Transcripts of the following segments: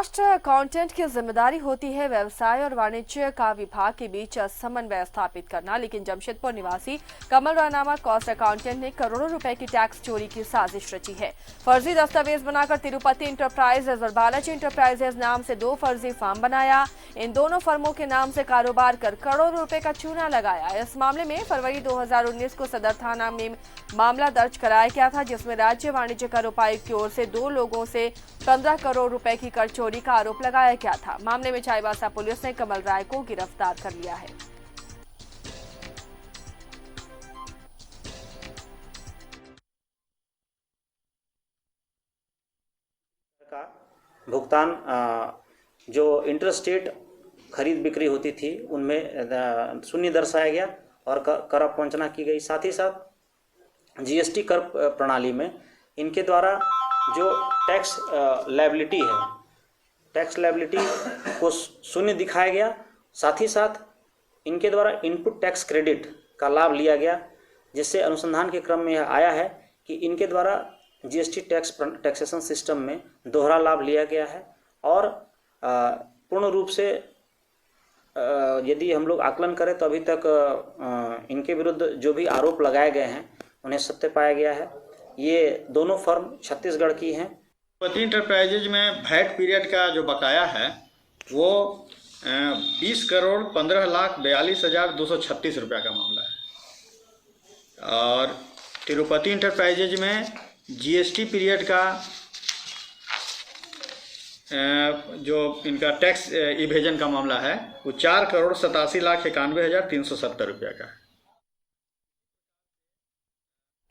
Cost accountant की जिम्मेदारी होती है व्यवसाय और वाणिज्य का विभाग के बीच समन्वय स्थापित करना, लेकिन जमशेदपुर निवासी कमल राय नामक कॉस्ट अकाउंटेंट ने करोड़ों रुपए की टैक्स चोरी की साजिश रची है। फर्जी दस्तावेज बनाकर तिरुपति इंटरप्राइजेज और बालाजी इंटरप्राइजेज नाम से 2 फर्जी फर्म बनाया। इन दोनों फर्मों के नाम से कारोबार कर करोड़ों रुपए का चूना लगाया। इस मामले में फरवरी 2019 को सदर थाना में मामला दर्ज कराया गया था, जिसमें राज्य वाणिज्य कर उपायुक्त की ओर से 2 लोगों से 15 करोड़ रुपए की कर चोरी का आरोप लगाया गया था। मामले में चाईबासा पुलिस ने कमल राय को गिरफ्तार कर लिया है। का भुगतान जो इंटरस्टेट खरीद बिक्री होती थी उनमें शून्य दर्शाया गया और कर अपवंचना की गई। साथ ही साथ जीएसटी कर प्रणाली में इनके द्वारा जो टैक्स लायबिलिटी है, टैक्स लायबिलिटी को शून्य दिखाया गया। साथ ही साथ इनके द्वारा इनपुट टैक्स क्रेडिट का लाभ लिया गया, जिससे अनुसंधान के क्रम में यह आया है कि इनके द्वारा जीएसटी टैक्सेशन सिस्टम में दोहरा लाभ लिया गया है। और पूर्ण रूप से यदि हम लोग आकलन करें तो अभी तक इनके विरुद्ध जो भी आरोप लगाए गए हैं उन्हें सत्य पाया गया है। ये दोनों फर्म छत्तीसगढ़ की हैं। तिरुपति इंटरप्राइजेज में वैट पीरियड का जो बकाया है वो 20 करोड़ 15,42,236 रुपया का मामला है। और तिरुपति इंटरप्राइजेज में जीएसटी पीरियड का जो इनका टैक्स इवेजन का मामला है वो 4 करोड़ 87,91,370 रुपया का है।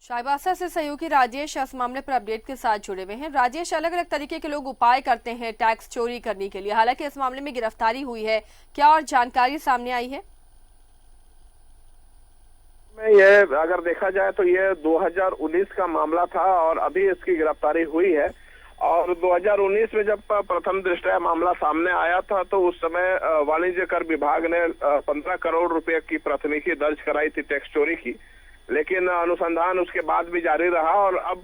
चाईबासा से सहयोगी राजेश इस मामले पर अपडेट के साथ जुड़े हुए हैं। राजेश, अलग अलग तरीके के लोग उपाय करते हैं टैक्स चोरी करने के लिए, हालांकि इस मामले में गिरफ्तारी हुई है, क्या और जानकारी सामने आई है? ये अगर देखा जाए तो ये 2019 का मामला था और अभी इसकी गिरफ्तारी हुई है। और 2019 में जब प्रथम दृष्टया मामला सामने आया था तो उस समय वाणिज्य कर विभाग ने 15 करोड़ रुपए की प्राथमिकी दर्ज कराई थी टैक्स चोरी की, लेकिन अनुसंधान उसके बाद भी जारी रहा। और अब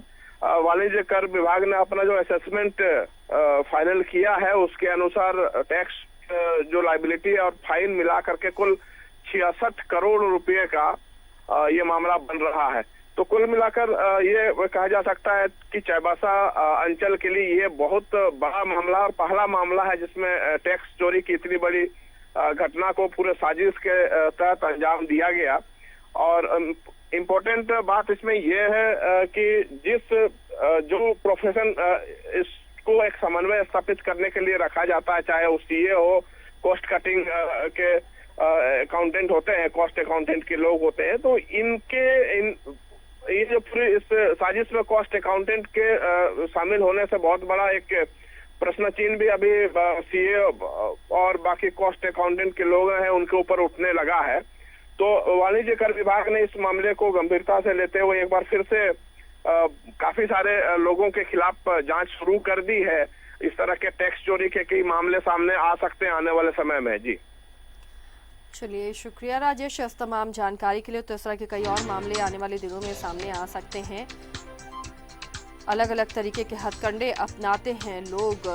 वाणिज्य कर विभाग ने अपना जो असेसमेंट फाइनल किया है उसके अनुसार टैक्स जो लायबिलिटी और फाइन मिला करके कुल 66 करोड़ रुपए का ये मामला बन रहा है। तो कुल मिलाकर ये कहा जा सकता है कि चाईबासा अंचल के लिए ये बहुत बड़ा मामला और पहला मामला है जिसमें टैक्स चोरी की इतनी बड़ी घटना को पूरे साजिश के तहत अंजाम दिया गया। और इम्पोर्टेंट बात इसमें यह है कि जिस जो प्रोफेशन इसको एक समन्वय स्थापित करने के लिए रखा जाता है, चाहे वो सीए हो, कॉस्ट कटिंग के अकाउंटेंट होते हैं, कॉस्ट अकाउंटेंट के लोग होते हैं, तो ये जो पूरी इस साजिश में कॉस्ट अकाउंटेंट के शामिल होने से बहुत बड़ा एक प्रश्न चिन्ह भी अभी सीए और बाकी कॉस्ट अकाउंटेंट के लोग हैं उनके ऊपर उठने लगा है। तो वाणिज्य कर विभाग ने इस मामले को गंभीरता से लेते हुए एक बार फिर से काफी सारे लोगों के खिलाफ जांच शुरू कर दी है। इस तरह के टैक्स चोरी के कई मामले सामने आ सकते हैं आने वाले समय में। जी चलिए, शुक्रिया राजेश इस तमाम जानकारी के लिए। तो इस तरह के कई और मामले आने वाले दिनों में सामने आ सकते हैं। अलग अलग तरीके के हथकंडे अपनाते हैं लोग